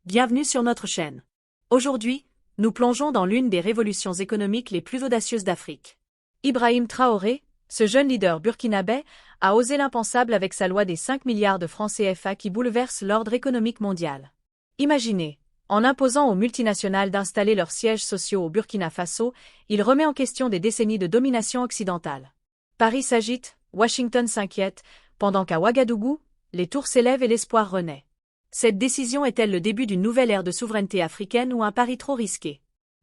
bienvenue sur notre chaîne. Aujourd'hui, nous plongeons dans l'une des révolutions économiques les plus audacieuses d'Afrique. Ibrahim Traoré, ce jeune leader burkinabé, a osé l'impensable avec sa loi des 5 milliards de francs CFA qui bouleverse l'ordre économique mondial. Imaginez, en imposant aux multinationales d'installer leurs sièges sociaux au Burkina Faso, il remet en question des décennies de domination occidentale. Paris s'agite, Washington s'inquiète, pendant qu'à Ouagadougou, les tours s'élèvent et l'espoir renaît. Cette décision est-elle le début d'une nouvelle ère de souveraineté africaine ou un pari trop risqué?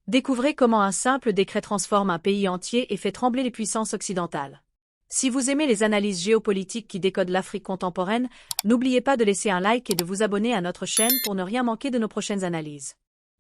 Découvrez comment un simple décret transforme un pays entier et fait trembler les puissances occidentales. Si vous aimez les analyses géopolitiques qui décodent l'Afrique contemporaine, n'oubliez pas de laisser un like et de vous abonner à notre chaîne pour ne rien manquer de nos prochaines analyses.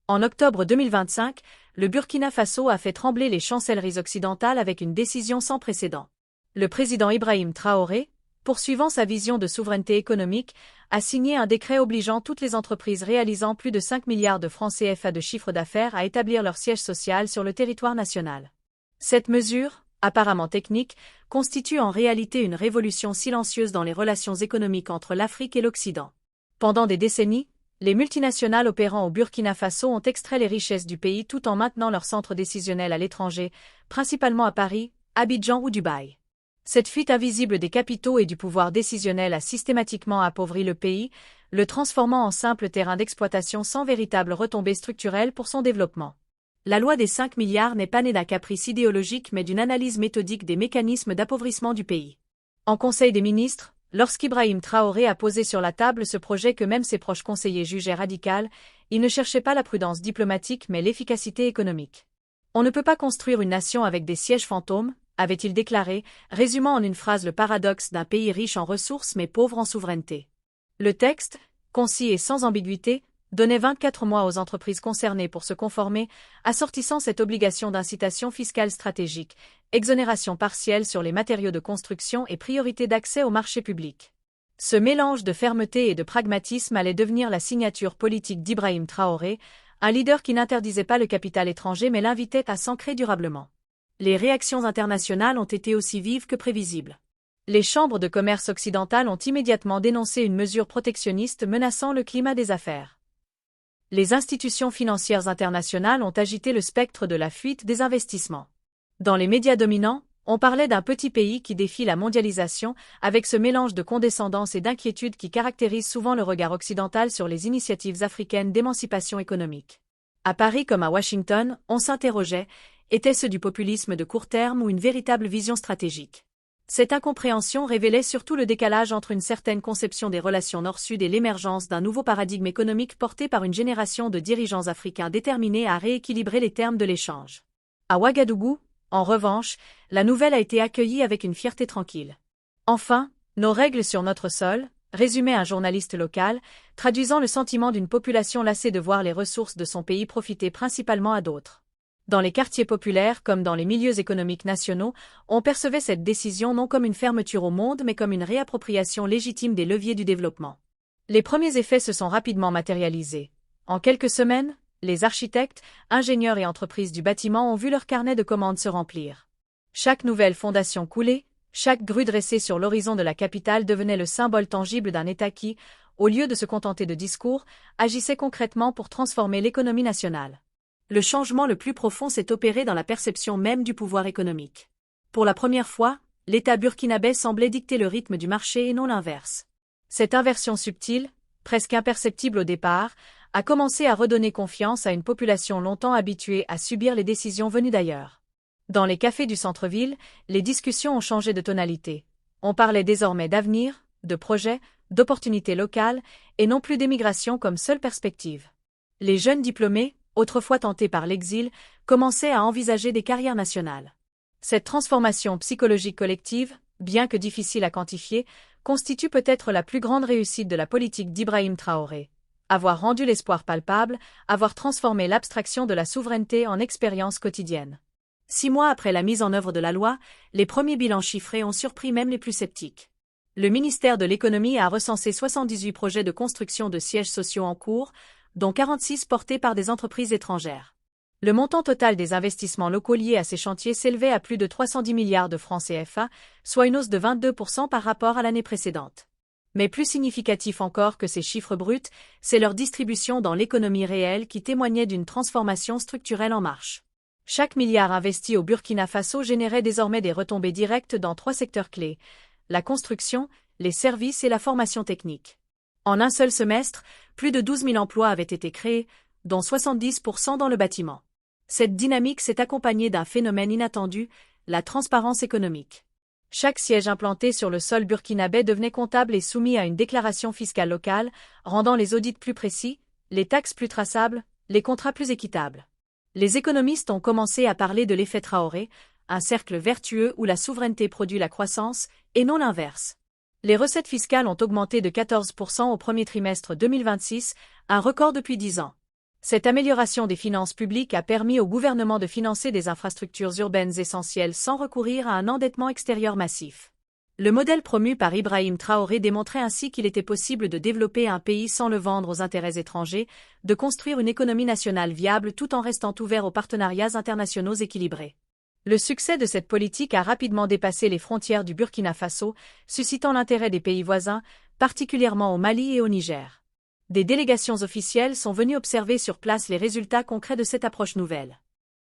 En octobre 2025, le Burkina Faso a fait trembler les chancelleries occidentales avec une décision sans précédent. Le président Ibrahim Traoré, poursuivant sa vision de souveraineté économique, a signé un décret obligeant toutes les entreprises réalisant plus de 5 milliards de francs CFA de chiffre d'affaires à établir leur siège social sur le territoire national. Cette mesure, apparemment technique, constitue en réalité une révolution silencieuse dans les relations économiques entre l'Afrique et l'Occident. Pendant des décennies, les multinationales opérant au Burkina Faso ont extrait les richesses du pays tout en maintenant leurs centres décisionnels à l'étranger, principalement à Paris, Abidjan ou Dubaï. Cette fuite invisible des capitaux et du pouvoir décisionnel a systématiquement appauvri le pays, le transformant en simple terrain d'exploitation sans véritable retombée structurelle pour son développement. La loi des 5 milliards n'est pas née d'un caprice idéologique mais d'une analyse méthodique des mécanismes d'appauvrissement du pays. En Conseil des ministres, lorsqu'Ibrahim Traoré a posé sur la table ce projet que même ses proches conseillers jugeaient radical, il ne cherchait pas la prudence diplomatique mais l'efficacité économique. On ne peut pas construire une nation avec des sièges fantômes, avait-il déclaré, résumant en une phrase le paradoxe d'un pays riche en ressources mais pauvre en souveraineté. Le texte, concis et sans ambiguïté, donnait 24 mois aux entreprises concernées pour se conformer, assortissant cette obligation d'incitation fiscale stratégique, exonération partielle sur les matériaux de construction et priorité d'accès au marché public. Ce mélange de fermeté et de pragmatisme allait devenir la signature politique d'Ibrahim Traoré, un leader qui n'interdisait pas le capital étranger mais l'invitait à s'ancrer durablement. Les réactions internationales ont été aussi vives que prévisibles. Les chambres de commerce occidentales ont immédiatement dénoncé une mesure protectionniste menaçant le climat des affaires. Les institutions financières internationales ont agité le spectre de la fuite des investissements. Dans les médias dominants, on parlait d'un petit pays qui défie la mondialisation, avec ce mélange de condescendance et d'inquiétude qui caractérise souvent le regard occidental sur les initiatives africaines d'émancipation économique. À Paris comme à Washington, on s'interrogeait, était-ce du populisme de court terme ou une véritable vision stratégique? Cette incompréhension révélait surtout le décalage entre une certaine conception des relations Nord-Sud et l'émergence d'un nouveau paradigme économique porté par une génération de dirigeants africains déterminés à rééquilibrer les termes de l'échange. À Ouagadougou, en revanche, la nouvelle a été accueillie avec une fierté tranquille. Enfin, nos règles sur notre sol, résumait un journaliste local, traduisant le sentiment d'une population lassée de voir les ressources de son pays profiter principalement à d'autres. Dans les quartiers populaires comme dans les milieux économiques nationaux, on percevait cette décision non comme une fermeture au monde mais comme une réappropriation légitime des leviers du développement. Les premiers effets se sont rapidement matérialisés. En quelques semaines, les architectes, ingénieurs et entreprises du bâtiment ont vu leur carnet de commandes se remplir. Chaque nouvelle fondation coulée, chaque grue dressée sur l'horizon de la capitale devenait le symbole tangible d'un État qui, au lieu de se contenter de discours, agissait concrètement pour transformer l'économie nationale. Le changement le plus profond s'est opéré dans la perception même du pouvoir économique. Pour la première fois, l'État burkinabé semblait dicter le rythme du marché et non l'inverse. Cette inversion subtile, presque imperceptible au départ, a commencé à redonner confiance à une population longtemps habituée à subir les décisions venues d'ailleurs. Dans les cafés du centre-ville, les discussions ont changé de tonalité. On parlait désormais d'avenir, de projets, d'opportunités locales, et non plus d'émigration comme seule perspective. Les jeunes diplômés, autrefois tentés par l'exil, commençaient à envisager des carrières nationales. Cette transformation psychologique collective, bien que difficile à quantifier, constitue peut-être la plus grande réussite de la politique d'Ibrahim Traoré. Avoir rendu l'espoir palpable, avoir transformé l'abstraction de la souveraineté en expérience quotidienne. 6 mois après la mise en œuvre de la loi, les premiers bilans chiffrés ont surpris même les plus sceptiques. Le ministère de l'Économie a recensé 78 projets de construction de sièges sociaux en cours, dont 46 portés par des entreprises étrangères. Le montant total des investissements locaux liés à ces chantiers s'élevait à plus de 310 milliards de francs CFA, soit une hausse de 22% par rapport à l'année précédente. Mais plus significatif encore que ces chiffres bruts, c'est leur distribution dans l'économie réelle qui témoignait d'une transformation structurelle en marche. Chaque milliard investi au Burkina Faso générait désormais des retombées directes dans 3 secteurs clés: la construction, les services et la formation technique. En un seul semestre, plus de 12 000 emplois avaient été créés, dont 70% dans le bâtiment. Cette dynamique s'est accompagnée d'un phénomène inattendu, la transparence économique. Chaque siège implanté sur le sol burkinabé devenait comptable et soumis à une déclaration fiscale locale, rendant les audits plus précis, les taxes plus traçables, les contrats plus équitables. Les économistes ont commencé à parler de l'effet Traoré, un cercle vertueux où la souveraineté produit la croissance, et non l'inverse. Les recettes fiscales ont augmenté de 14% au premier trimestre 2026, un record depuis 10 ans. Cette amélioration des finances publiques a permis au gouvernement de financer des infrastructures urbaines essentielles sans recourir à un endettement extérieur massif. Le modèle promu par Ibrahim Traoré démontrait ainsi qu'il était possible de développer un pays sans le vendre aux intérêts étrangers, de construire une économie nationale viable tout en restant ouvert aux partenariats internationaux équilibrés. Le succès de cette politique a rapidement dépassé les frontières du Burkina Faso, suscitant l'intérêt des pays voisins, particulièrement au Mali et au Niger. Des délégations officielles sont venues observer sur place les résultats concrets de cette approche nouvelle.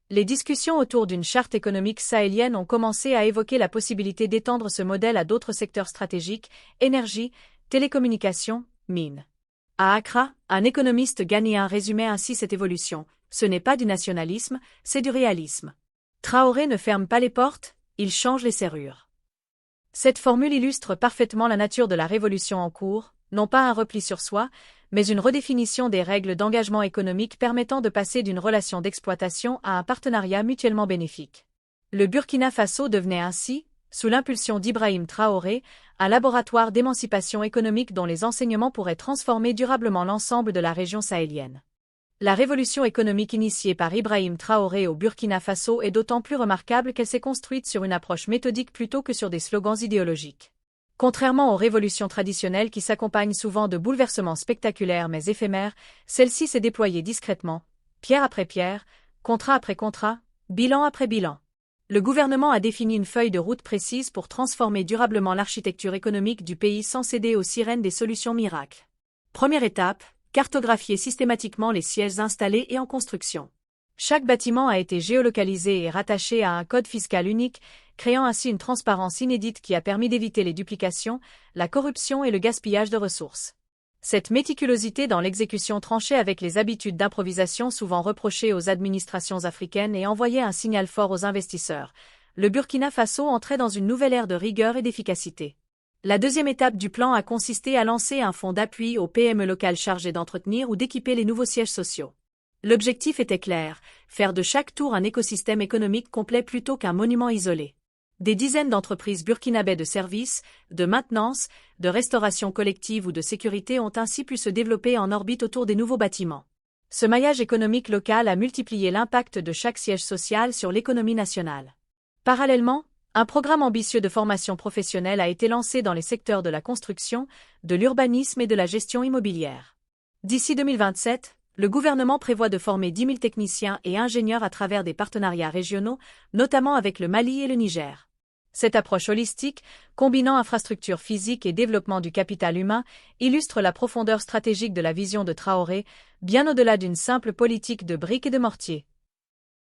Les discussions autour d'une charte économique sahélienne ont commencé à évoquer la possibilité d'étendre ce modèle à d'autres secteurs stratégiques: énergie, télécommunications, mines. À Accra, un économiste ghanéen résumait ainsi cette évolution: ce n'est pas du nationalisme, c'est du réalisme. Traoré ne ferme pas les portes, il change les serrures. Cette formule illustre parfaitement la nature de la révolution en cours, non pas un repli sur soi, mais une redéfinition des règles d'engagement économique permettant de passer d'une relation d'exploitation à un partenariat mutuellement bénéfique. Le Burkina Faso devenait ainsi, sous l'impulsion d'Ibrahim Traoré, un laboratoire d'émancipation économique dont les enseignements pourraient transformer durablement l'ensemble de la région sahélienne. La révolution économique initiée par Ibrahim Traoré au Burkina Faso est d'autant plus remarquable qu'elle s'est construite sur une approche méthodique plutôt que sur des slogans idéologiques. Contrairement aux révolutions traditionnelles qui s'accompagnent souvent de bouleversements spectaculaires mais éphémères, celle-ci s'est déployée discrètement, pierre après pierre, contrat après contrat, bilan après bilan. Le gouvernement a défini une feuille de route précise pour transformer durablement l'architecture économique du pays sans céder aux sirènes des solutions miracles. Première étape, cartographier systématiquement les sièges installés et en construction. Chaque bâtiment a été géolocalisé et rattaché à un code fiscal unique, créant ainsi une transparence inédite qui a permis d'éviter les duplications, la corruption et le gaspillage de ressources. Cette méticulosité dans l'exécution tranchait avec les habitudes d'improvisation souvent reprochées aux administrations africaines et envoyait un signal fort aux investisseurs. Le Burkina Faso entrait dans une nouvelle ère de rigueur et d'efficacité. La deuxième étape du plan a consisté à lancer un fonds d'appui aux PME locales chargées d'entretenir ou d'équiper les nouveaux sièges sociaux. L'objectif était clair, faire de chaque tour un écosystème économique complet plutôt qu'un monument isolé. Des dizaines d'entreprises burkinabées de services, de maintenance, de restauration collective ou de sécurité ont ainsi pu se développer en orbite autour des nouveaux bâtiments. Ce maillage économique local a multiplié l'impact de chaque siège social sur l'économie nationale. Parallèlement, un programme ambitieux de formation professionnelle a été lancé dans les secteurs de la construction, de l'urbanisme et de la gestion immobilière. D'ici 2027, le gouvernement prévoit de former 10 000 techniciens et ingénieurs à travers des partenariats régionaux, notamment avec le Mali et le Niger. Cette approche holistique, combinant infrastructures physiques et développement du capital humain, illustre la profondeur stratégique de la vision de Traoré, bien au-delà d'une simple politique de briques et de mortier.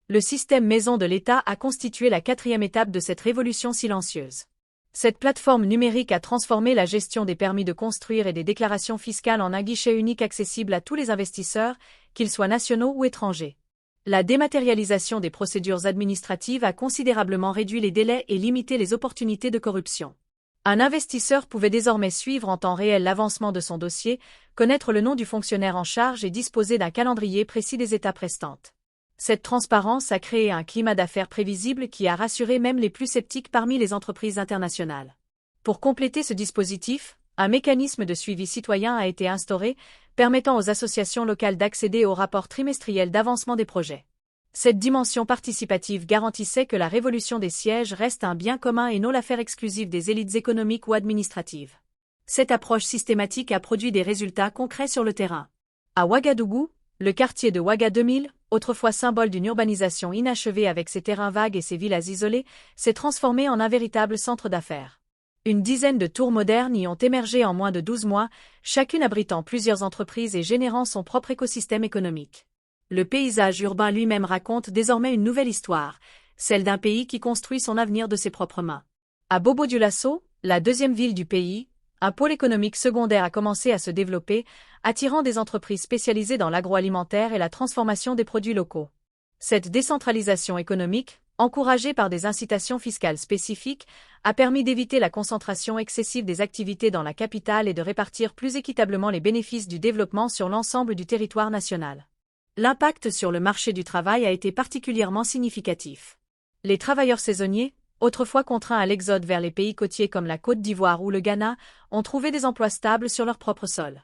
Le système maison de l'État a constitué la 4e étape de cette révolution silencieuse. Cette plateforme numérique a transformé la gestion des permis de construire et des déclarations fiscales en un guichet unique accessible à tous les investisseurs, qu'ils soient nationaux ou étrangers. La dématérialisation des procédures administratives a considérablement réduit les délais et limité les opportunités de corruption. Un investisseur pouvait désormais suivre en temps réel l'avancement de son dossier, connaître le nom du fonctionnaire en charge et disposer d'un calendrier précis des étapes restantes. Cette transparence a créé un climat d'affaires prévisible qui a rassuré même les plus sceptiques parmi les entreprises internationales. Pour compléter ce dispositif, un mécanisme de suivi citoyen a été instauré, permettant aux associations locales d'accéder aux rapports trimestriels d'avancement des projets. Cette dimension participative garantissait que la révolution des sièges reste un bien commun et non l'affaire exclusive des élites économiques ou administratives. Cette approche systématique a produit des résultats concrets sur le terrain. À Ouagadougou, le quartier de Ouaga 2000, autrefois symbole d'une urbanisation inachevée avec ses terrains vagues et ses villas isolées, s'est transformé en un véritable centre d'affaires. Une dizaine de tours modernes y ont émergé en moins de 12 mois, chacune abritant plusieurs entreprises et générant son propre écosystème économique. Le paysage urbain lui-même raconte désormais une nouvelle histoire, celle d'un pays qui construit son avenir de ses propres mains. À Bobo-Dioulasso, la deuxième ville du pays, un pôle économique secondaire a commencé à se développer, attirant des entreprises spécialisées dans l'agroalimentaire et la transformation des produits locaux. Cette décentralisation économique, encouragée par des incitations fiscales spécifiques, a permis d'éviter la concentration excessive des activités dans la capitale et de répartir plus équitablement les bénéfices du développement sur l'ensemble du territoire national. L'impact sur le marché du travail a été particulièrement significatif. Les travailleurs saisonniers, autrefois contraints à l'exode vers les pays côtiers comme la Côte d'Ivoire ou le Ghana, ont trouvé des emplois stables sur leur propre sol.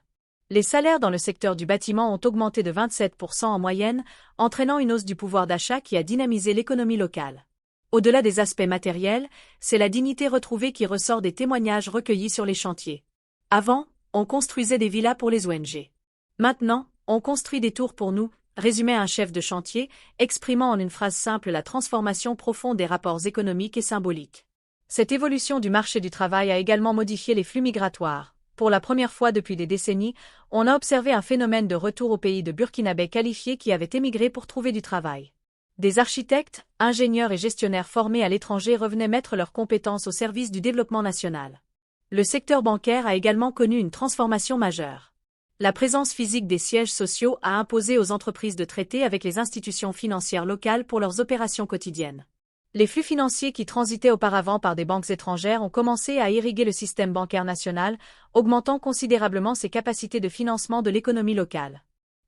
Les salaires dans le secteur du bâtiment ont augmenté de 27% en moyenne, entraînant une hausse du pouvoir d'achat qui a dynamisé l'économie locale. Au-delà des aspects matériels, c'est la dignité retrouvée qui ressort des témoignages recueillis sur les chantiers. Avant, on construisait des villas pour les ONG. Maintenant, on construit des tours pour nous, résumait un chef de chantier, exprimant en une phrase simple la transformation profonde des rapports économiques et symboliques. Cette évolution du marché du travail a également modifié les flux migratoires. Pour la première fois depuis des décennies, on a observé un phénomène de retour au pays de burkinabés qualifiés qui avaient émigré pour trouver du travail. Des architectes, ingénieurs et gestionnaires formés à l'étranger revenaient mettre leurs compétences au service du développement national. Le secteur bancaire a également connu une transformation majeure. La présence physique des sièges sociaux a imposé aux entreprises de traiter avec les institutions financières locales pour leurs opérations quotidiennes. Les flux financiers qui transitaient auparavant par des banques étrangères ont commencé à irriguer le système bancaire national, augmentant considérablement ses capacités de financement de l'économie locale.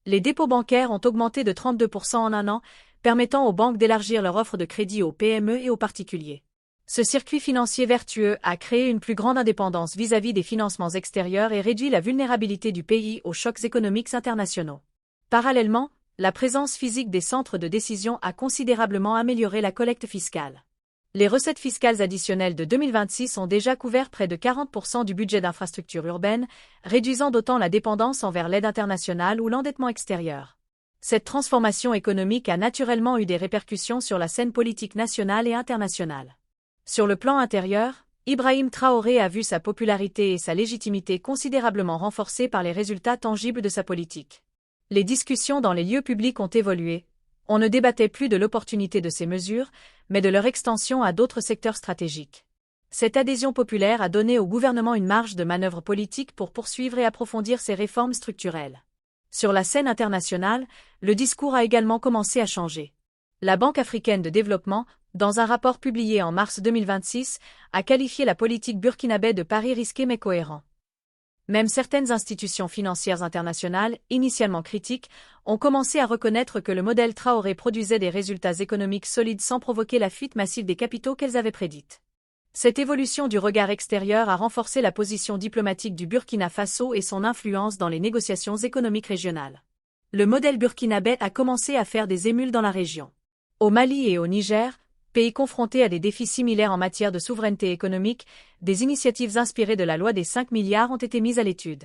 Les dépôts bancaires ont augmenté de 32% en un an, permettant aux banques d'élargir leur offre de crédit aux PME et aux particuliers. Ce circuit financier vertueux a créé une plus grande indépendance vis-à-vis des financements extérieurs et réduit la vulnérabilité du pays aux chocs économiques internationaux. Parallèlement, la présence physique des centres de décision a considérablement amélioré la collecte fiscale. Les recettes fiscales additionnelles de 2026 ont déjà couvert près de 40% du budget d'infrastructures urbaines, réduisant d'autant la dépendance envers l'aide internationale ou l'endettement extérieur. Cette transformation économique a naturellement eu des répercussions sur la scène politique nationale et internationale. Sur le plan intérieur, Ibrahim Traoré a vu sa popularité et sa légitimité considérablement renforcées par les résultats tangibles de sa politique. Les discussions dans les lieux publics ont évolué. On ne débattait plus de l'opportunité de ces mesures, mais de leur extension à d'autres secteurs stratégiques. Cette adhésion populaire a donné au gouvernement une marge de manœuvre politique pour poursuivre et approfondir ses réformes structurelles. Sur la scène internationale, le discours a également commencé à changer. La Banque africaine de développement, dans un rapport publié en mars 2026, a qualifié la politique burkinabé de pari risqué mais cohérent. Même certaines institutions financières internationales, initialement critiques, ont commencé à reconnaître que le modèle Traoré produisait des résultats économiques solides sans provoquer la fuite massive des capitaux qu'elles avaient prédite. Cette évolution du regard extérieur a renforcé la position diplomatique du Burkina Faso et son influence dans les négociations économiques régionales. Le modèle burkinabé a commencé à faire des émules dans la région. Au Mali et au Niger, pays confrontés à des défis similaires en matière de souveraineté économique, des initiatives inspirées de la loi des 5 milliards ont été mises à l'étude.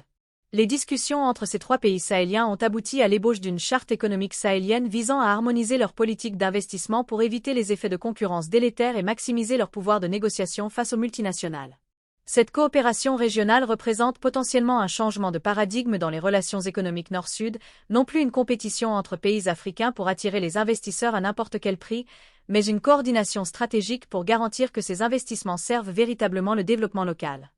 Les discussions entre ces trois pays sahéliens ont abouti à l'ébauche d'une charte économique sahélienne visant à harmoniser leur politique d'investissement pour éviter les effets de concurrence délétères et maximiser leur pouvoir de négociation face aux multinationales. Cette coopération régionale représente potentiellement un changement de paradigme dans les relations économiques nord-sud, non plus une compétition entre pays africains pour attirer les investisseurs à n'importe quel prix, mais une coordination stratégique pour garantir que ces investissements servent véritablement le développement local.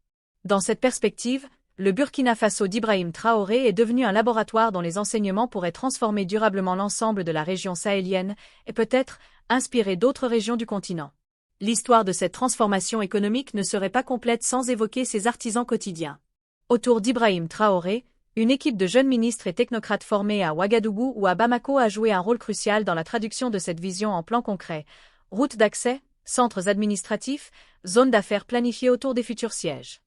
Dans cette perspective, le Burkina Faso d'Ibrahim Traoré est devenu un laboratoire dont les enseignements pourraient transformer durablement l'ensemble de la région sahélienne et peut-être inspirer d'autres régions du continent. L'histoire de cette transformation économique ne serait pas complète sans évoquer ses artisans quotidiens. Autour d'Ibrahim Traoré, une équipe de jeunes ministres et technocrates formés à Ouagadougou ou à Bamako a joué un rôle crucial dans la traduction de cette vision en plans concrets. Routes d'accès, centres administratifs, zones d'affaires planifiées autour des futurs sièges.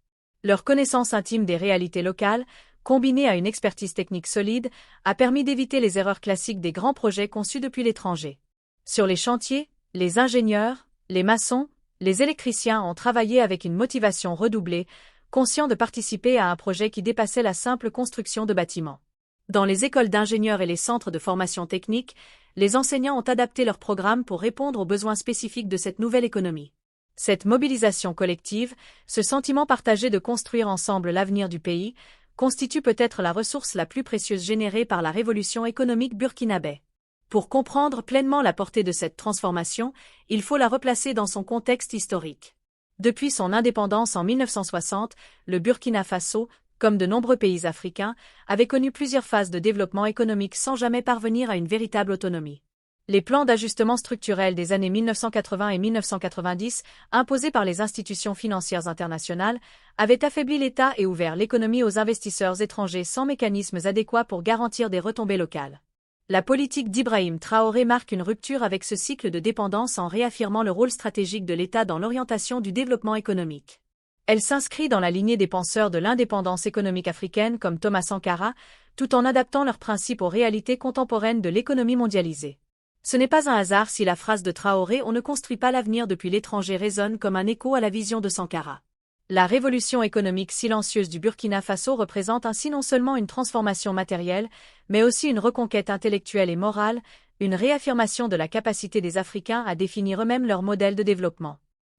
Leur connaissance intime des réalités locales, combinée à une expertise technique solide, a permis d'éviter les erreurs classiques des grands projets conçus depuis l'étranger. Sur les chantiers, les ingénieurs, les maçons, les électriciens ont travaillé avec une motivation redoublée, conscients de participer à un projet qui dépassait la simple construction de bâtiments. Dans les écoles d'ingénieurs et les centres de formation technique, les enseignants ont adapté leurs programmes pour répondre aux besoins spécifiques de cette nouvelle économie. Cette mobilisation collective, ce sentiment partagé de construire ensemble l'avenir du pays, constitue peut-être la ressource la plus précieuse générée par la révolution économique burkinabé. Pour comprendre pleinement la portée de cette transformation, il faut la replacer dans son contexte historique. Depuis son indépendance en 1960, le Burkina Faso, comme de nombreux pays africains, avait connu plusieurs phases de développement économique sans jamais parvenir à une véritable autonomie. Les plans d'ajustement structurel des années 1980 et 1990, imposés par les institutions financières internationales, avaient affaibli l'État et ouvert l'économie aux investisseurs étrangers sans mécanismes adéquats pour garantir des retombées locales. La politique d'Ibrahim Traoré marque une rupture avec ce cycle de dépendance en réaffirmant le rôle stratégique de l'État dans l'orientation du développement économique. Elle s'inscrit dans la lignée des penseurs de l'indépendance économique africaine comme Thomas Sankara, tout en adaptant leurs principes aux réalités contemporaines de l'économie mondialisée. Ce n'est pas un hasard si la phrase de Traoré « On ne construit pas l'avenir depuis l'étranger » résonne comme un écho à la vision de Sankara. La révolution économique silencieuse du Burkina Faso représente ainsi non seulement une transformation matérielle, mais aussi une reconquête intellectuelle et morale, une réaffirmation de la capacité des Africains à définir eux-mêmes leur modèle de développement.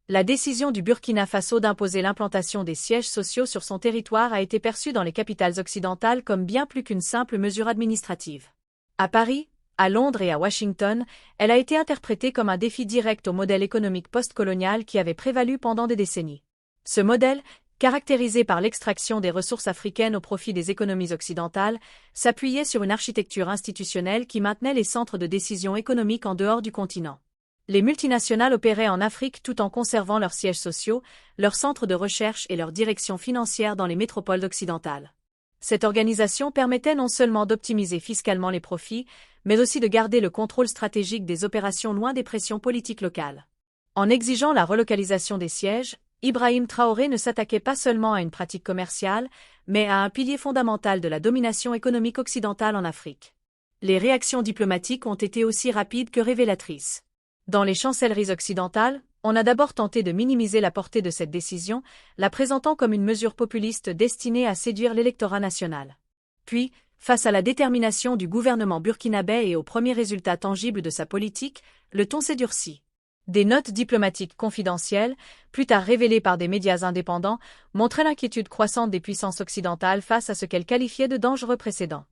La décision du Burkina Faso d'imposer l'implantation des sièges sociaux sur son territoire a été perçue dans les capitales occidentales comme bien plus qu'une simple mesure administrative. À Paris, à Londres et à Washington, elle a été interprétée comme un défi direct au modèle économique post-colonial qui avait prévalu pendant des décennies. Ce modèle, caractérisé par l'extraction des ressources africaines au profit des économies occidentales, s'appuyait sur une architecture institutionnelle qui maintenait les centres de décision économique en dehors du continent. Les multinationales opéraient en Afrique tout en conservant leurs sièges sociaux, leurs centres de recherche et leurs directions financières dans les métropoles occidentales. Cette organisation permettait non seulement d'optimiser fiscalement les profits, mais aussi de garder le contrôle stratégique des opérations loin des pressions politiques locales. En exigeant la relocalisation des sièges, Ibrahim Traoré ne s'attaquait pas seulement à une pratique commerciale, mais à un pilier fondamental de la domination économique occidentale en Afrique. Les réactions diplomatiques ont été aussi rapides que révélatrices. Dans les chancelleries occidentales, on a d'abord tenté de minimiser la portée de cette décision, la présentant comme une mesure populiste destinée à séduire l'électorat national. Puis, face à la détermination du gouvernement burkinabé et aux premiers résultats tangibles de sa politique, le ton s'est durci. Des notes diplomatiques confidentielles, plus tard révélées par des médias indépendants, montraient l'inquiétude croissante des puissances occidentales face à ce qu'elles qualifiaient de dangereux précédents.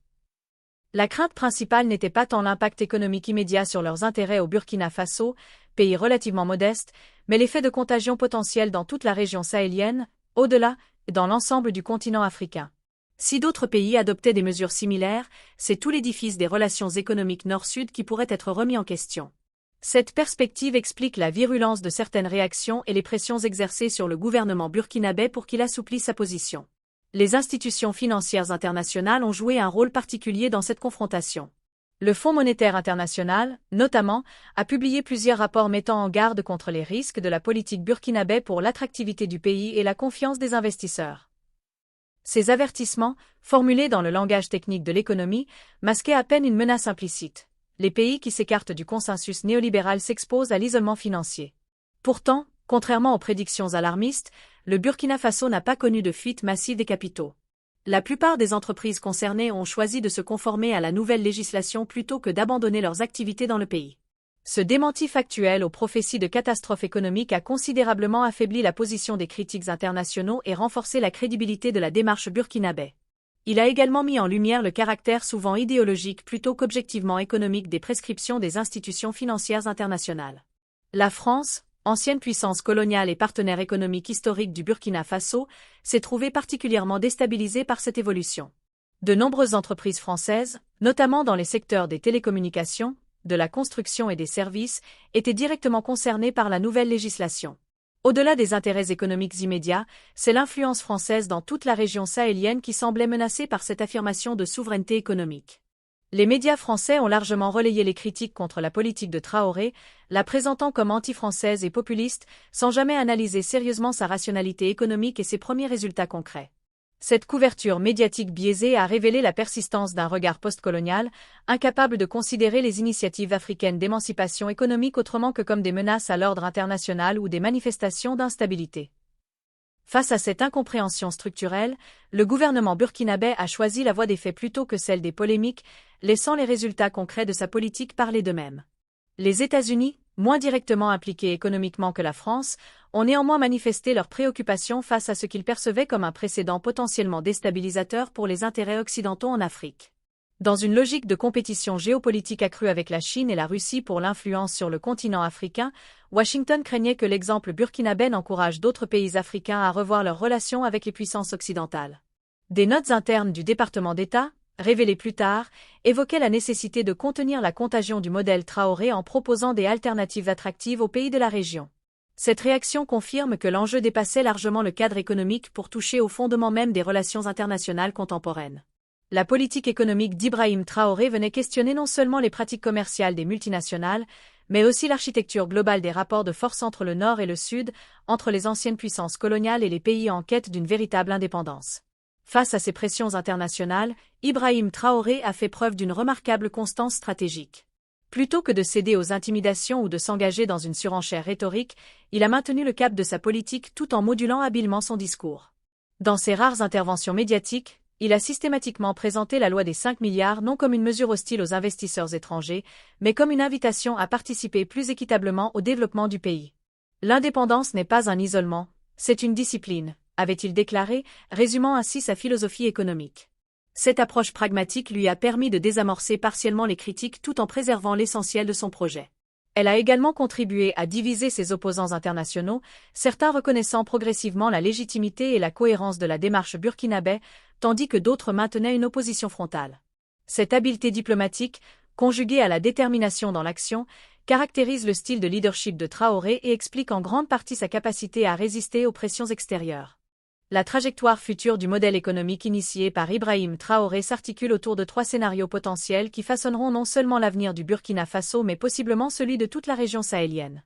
La crainte principale n'était pas tant l'impact économique immédiat sur leurs intérêts au Burkina Faso, pays relativement modeste, mais l'effet de contagion potentiel dans toute la région sahélienne, au-delà, et dans l'ensemble du continent africain. Si d'autres pays adoptaient des mesures similaires, c'est tout l'édifice des relations économiques nord-sud qui pourrait être remis en question. Cette perspective explique la virulence de certaines réactions et les pressions exercées sur le gouvernement burkinabé pour qu'il assouplisse sa position. Les institutions financières internationales ont joué un rôle particulier dans cette confrontation. Le Fonds monétaire international, notamment, a publié plusieurs rapports mettant en garde contre les risques de la politique burkinabé pour l'attractivité du pays et la confiance des investisseurs. Ces avertissements, formulés dans le langage technique de l'économie, masquaient à peine une menace implicite. Les pays qui s'écartent du consensus néolibéral s'exposent à l'isolement financier. Pourtant, contrairement aux prédictions alarmistes, le Burkina Faso n'a pas connu de fuite massive des capitaux. La plupart des entreprises concernées ont choisi de se conformer à la nouvelle législation plutôt que d'abandonner leurs activités dans le pays. Ce démenti factuel aux prophéties de catastrophes économiques a considérablement affaibli la position des critiques internationaux et renforcé la crédibilité de la démarche burkinabé. Il a également mis en lumière le caractère souvent idéologique plutôt qu'objectivement économique des prescriptions des institutions financières internationales. La France, ancienne puissance coloniale et partenaire économique historique du Burkina Faso, s'est trouvée particulièrement déstabilisée par cette évolution. De nombreuses entreprises françaises, notamment dans les secteurs des télécommunications, de la construction et des services, étaient directement concernées par la nouvelle législation. Au-delà des intérêts économiques immédiats, c'est l'influence française dans toute la région sahélienne qui semblait menacée par cette affirmation de souveraineté économique. Les médias français ont largement relayé les critiques contre la politique de Traoré, la présentant comme anti-française et populiste, sans jamais analyser sérieusement sa rationalité économique et ses premiers résultats concrets. Cette couverture médiatique biaisée a révélé la persistance d'un regard postcolonial, incapable de considérer les initiatives africaines d'émancipation économique autrement que comme des menaces à l'ordre international ou des manifestations d'instabilité. Face à cette incompréhension structurelle, le gouvernement burkinabé a choisi la voie des faits plutôt que celle des polémiques, laissant les résultats concrets de sa politique parler d'eux-mêmes. Les États-Unis, moins directement impliqués économiquement que la France, ont néanmoins manifesté leurs préoccupations face à ce qu'ils percevaient comme un précédent potentiellement déstabilisateur pour les intérêts occidentaux en Afrique. Dans une logique de compétition géopolitique accrue avec la Chine et la Russie pour l'influence sur le continent africain, Washington craignait que l'exemple burkinabé n'encourage d'autres pays africains à revoir leurs relations avec les puissances occidentales. Des notes internes du département d'État, révélées plus tard, évoquaient la nécessité de contenir la contagion du modèle Traoré en proposant des alternatives attractives aux pays de la région. Cette réaction confirme que l'enjeu dépassait largement le cadre économique pour toucher au fondement même des relations internationales contemporaines. La politique économique d'Ibrahim Traoré venait questionner non seulement les pratiques commerciales des multinationales, mais aussi l'architecture globale des rapports de force entre le Nord et le Sud, entre les anciennes puissances coloniales et les pays en quête d'une véritable indépendance. Face à ces pressions internationales, Ibrahim Traoré a fait preuve d'une remarquable constance stratégique. Plutôt que de céder aux intimidations ou de s'engager dans une surenchère rhétorique, il a maintenu le cap de sa politique tout en modulant habilement son discours. Dans ses rares interventions médiatiques, il a systématiquement présenté la loi des 5 milliards non comme une mesure hostile aux investisseurs étrangers, mais comme une invitation à participer plus équitablement au développement du pays. L'indépendance n'est pas un isolement, c'est une discipline, avait-il déclaré, résumant ainsi sa philosophie économique. Cette approche pragmatique lui a permis de désamorcer partiellement les critiques tout en préservant l'essentiel de son projet. Elle a également contribué à diviser ses opposants internationaux, certains reconnaissant progressivement la légitimité et la cohérence de la démarche burkinabé, tandis que d'autres maintenaient une opposition frontale. Cette habileté diplomatique, conjuguée à la détermination dans l'action, caractérise le style de leadership de Traoré et explique en grande partie sa capacité à résister aux pressions extérieures. La trajectoire future du modèle économique initié par Ibrahim Traoré s'articule autour de 3 scénarios potentiels qui façonneront non seulement l'avenir du Burkina Faso mais possiblement celui de toute la région sahélienne.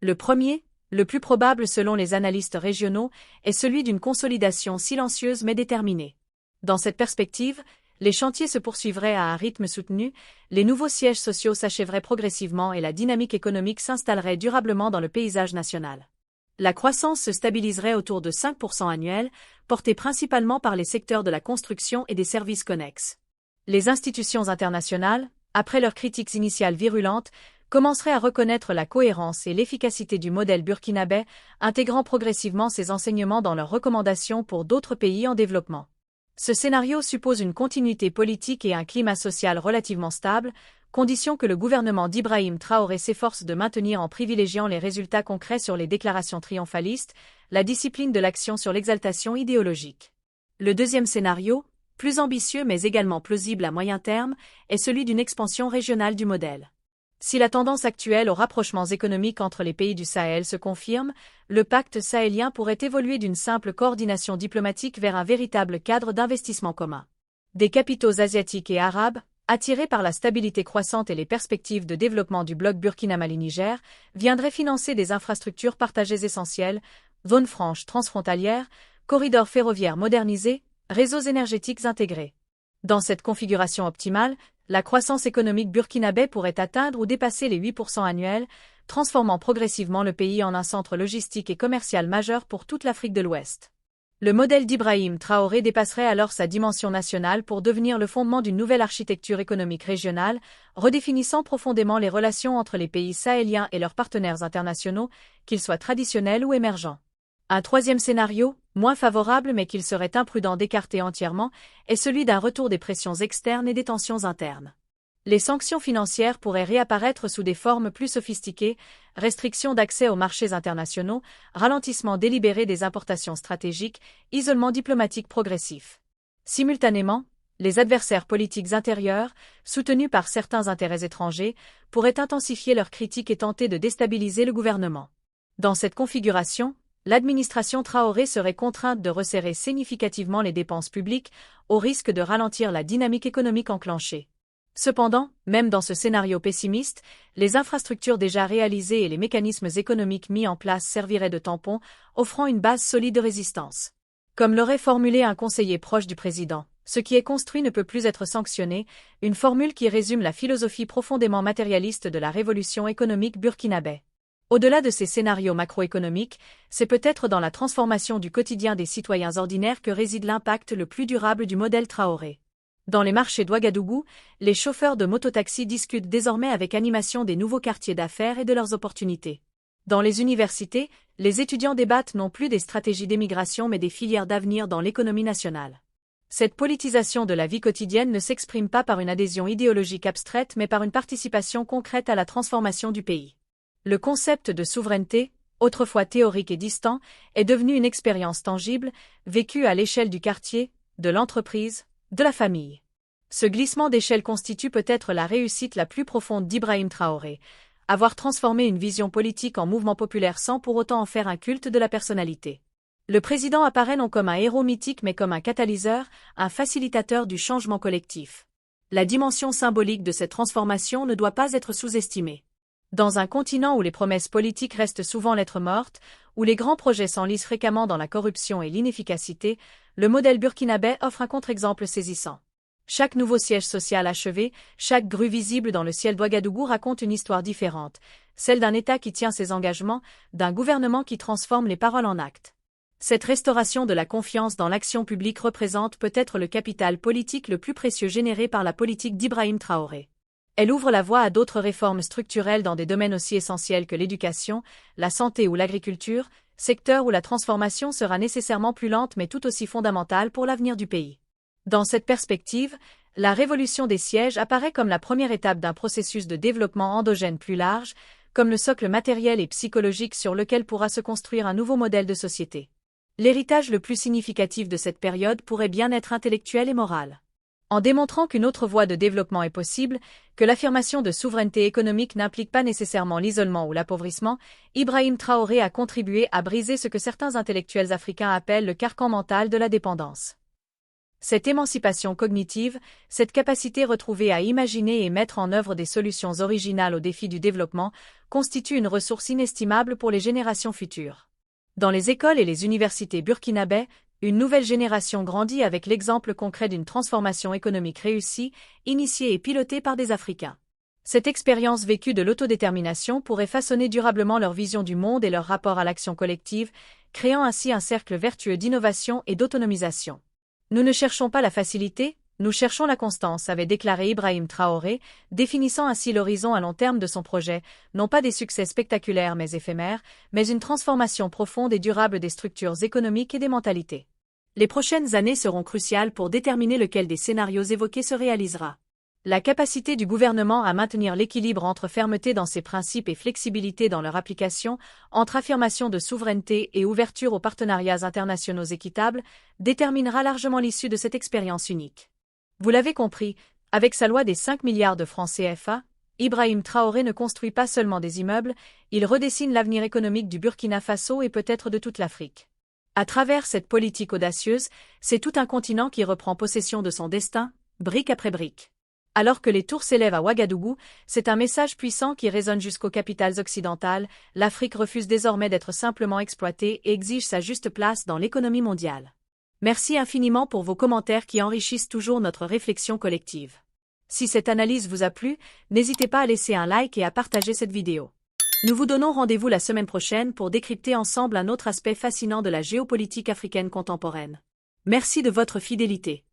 Le premier, le plus probable selon les analystes régionaux, est celui d'une consolidation silencieuse mais déterminée. Dans cette perspective, les chantiers se poursuivraient à un rythme soutenu, les nouveaux sièges sociaux s'achèveraient progressivement et la dynamique économique s'installerait durablement dans le paysage national. La croissance se stabiliserait autour de 5% annuel, portée principalement par les secteurs de la construction et des services connexes. Les institutions internationales, après leurs critiques initiales virulentes, commenceraient à reconnaître la cohérence et l'efficacité du modèle burkinabé, intégrant progressivement ces enseignements dans leurs recommandations pour d'autres pays en développement. Ce scénario suppose une continuité politique et un climat social relativement stable, condition que le gouvernement d'Ibrahim Traoré s'efforce de maintenir en privilégiant les résultats concrets sur les déclarations triomphalistes, la discipline de l'action sur l'exaltation idéologique. Le deuxième scénario, plus ambitieux mais également plausible à moyen terme, est celui d'une expansion régionale du modèle. Si la tendance actuelle aux rapprochements économiques entre les pays du Sahel se confirme, le pacte sahélien pourrait évoluer d'une simple coordination diplomatique vers un véritable cadre d'investissement commun. Des capitaux asiatiques et arabes, attirés par la stabilité croissante et les perspectives de développement du bloc Burkina-Mali-Niger, viendraient financer des infrastructures partagées essentielles, zones franches transfrontalières, corridors ferroviaires modernisés, réseaux énergétiques intégrés. Dans cette configuration optimale, la croissance économique burkinabé pourrait atteindre ou dépasser les 8% annuels, transformant progressivement le pays en un centre logistique et commercial majeur pour toute l'Afrique de l'Ouest. Le modèle d'Ibrahim Traoré dépasserait alors sa dimension nationale pour devenir le fondement d'une nouvelle architecture économique régionale, redéfinissant profondément les relations entre les pays sahéliens et leurs partenaires internationaux, qu'ils soient traditionnels ou émergents. Un troisième scénario, moins favorable mais qu'il serait imprudent d'écarter entièrement, est celui d'un retour des pressions externes et des tensions internes. Les sanctions financières pourraient réapparaître sous des formes plus sophistiquées, restrictions d'accès aux marchés internationaux, ralentissement délibéré des importations stratégiques, isolement diplomatique progressif. Simultanément, les adversaires politiques intérieurs, soutenus par certains intérêts étrangers, pourraient intensifier leurs critiques et tenter de déstabiliser le gouvernement. Dans cette configuration, l'administration Traoré serait contrainte de resserrer significativement les dépenses publiques, au risque de ralentir la dynamique économique enclenchée. Cependant, même dans ce scénario pessimiste, les infrastructures déjà réalisées et les mécanismes économiques mis en place serviraient de tampon, offrant une base solide de résistance. Comme l'aurait formulé un conseiller proche du président, ce qui est construit ne peut plus être sanctionné, une formule qui résume la philosophie profondément matérialiste de la révolution économique burkinabé. Au-delà de ces scénarios macroéconomiques, c'est peut-être dans la transformation du quotidien des citoyens ordinaires que réside l'impact le plus durable du modèle Traoré. Dans les marchés d'Ouagadougou, les chauffeurs de mototaxi discutent désormais avec animation des nouveaux quartiers d'affaires et de leurs opportunités. Dans les universités, les étudiants débattent non plus des stratégies d'émigration mais des filières d'avenir dans l'économie nationale. Cette politisation de la vie quotidienne ne s'exprime pas par une adhésion idéologique abstraite mais par une participation concrète à la transformation du pays. Le concept de souveraineté, autrefois théorique et distant, est devenu une expérience tangible, vécue à l'échelle du quartier, de l'entreprise, de la famille. Ce glissement d'échelle constitue peut-être la réussite la plus profonde d'Ibrahim Traoré, avoir transformé une vision politique en mouvement populaire sans pour autant en faire un culte de la personnalité. Le président apparaît non comme un héros mythique mais comme un catalyseur, un facilitateur du changement collectif. La dimension symbolique de cette transformation ne doit pas être sous-estimée. Dans un continent où les promesses politiques restent souvent lettre morte, où les grands projets s'enlisent fréquemment dans la corruption et l'inefficacité, le modèle burkinabé offre un contre-exemple saisissant. Chaque nouveau siège social achevé, chaque grue visible dans le ciel d'Ouagadougou raconte une histoire différente, celle d'un État qui tient ses engagements, d'un gouvernement qui transforme les paroles en actes. Cette restauration de la confiance dans l'action publique représente peut-être le capital politique le plus précieux généré par la politique d'Ibrahim Traoré. Elle ouvre la voie à d'autres réformes structurelles dans des domaines aussi essentiels que l'éducation, la santé ou l'agriculture, secteur où la transformation sera nécessairement plus lente mais tout aussi fondamentale pour l'avenir du pays. Dans cette perspective, la révolution des sièges apparaît comme la première étape d'un processus de développement endogène plus large, comme le socle matériel et psychologique sur lequel pourra se construire un nouveau modèle de société. L'héritage le plus significatif de cette période pourrait bien être intellectuel et moral. En démontrant qu'une autre voie de développement est possible, que l'affirmation de souveraineté économique n'implique pas nécessairement l'isolement ou l'appauvrissement, Ibrahim Traoré a contribué à briser ce que certains intellectuels africains appellent le carcan mental de la dépendance. Cette émancipation cognitive, cette capacité retrouvée à imaginer et mettre en œuvre des solutions originales aux défis du développement, constitue une ressource inestimable pour les générations futures. Dans les écoles et les universités burkinabais, une nouvelle génération grandit avec l'exemple concret d'une transformation économique réussie, initiée et pilotée par des Africains. Cette expérience vécue de l'autodétermination pourrait façonner durablement leur vision du monde et leur rapport à l'action collective, créant ainsi un cercle vertueux d'innovation et d'autonomisation. Nous ne cherchons pas la facilité, nous cherchons la constance, avait déclaré Ibrahim Traoré, définissant ainsi l'horizon à long terme de son projet, non pas des succès spectaculaires mais éphémères, mais une transformation profonde et durable des structures économiques et des mentalités. Les prochaines années seront cruciales pour déterminer lequel des scénarios évoqués se réalisera. La capacité du gouvernement à maintenir l'équilibre entre fermeté dans ses principes et flexibilité dans leur application, entre affirmation de souveraineté et ouverture aux partenariats internationaux équitables, déterminera largement l'issue de cette expérience unique. Vous l'avez compris, avec sa loi des 5 milliards de francs CFA, Ibrahim Traoré ne construit pas seulement des immeubles, il redessine l'avenir économique du Burkina Faso et peut-être de toute l'Afrique. À travers cette politique audacieuse, c'est tout un continent qui reprend possession de son destin, brique après brique. Alors que les tours s'élèvent à Ouagadougou, c'est un message puissant qui résonne jusqu'aux capitales occidentales, l'Afrique refuse désormais d'être simplement exploitée et exige sa juste place dans l'économie mondiale. Merci infiniment pour vos commentaires qui enrichissent toujours notre réflexion collective. Si cette analyse vous a plu, n'hésitez pas à laisser un like et à partager cette vidéo. Nous vous donnons rendez-vous la semaine prochaine pour décrypter ensemble un autre aspect fascinant de la géopolitique africaine contemporaine. Merci de votre fidélité.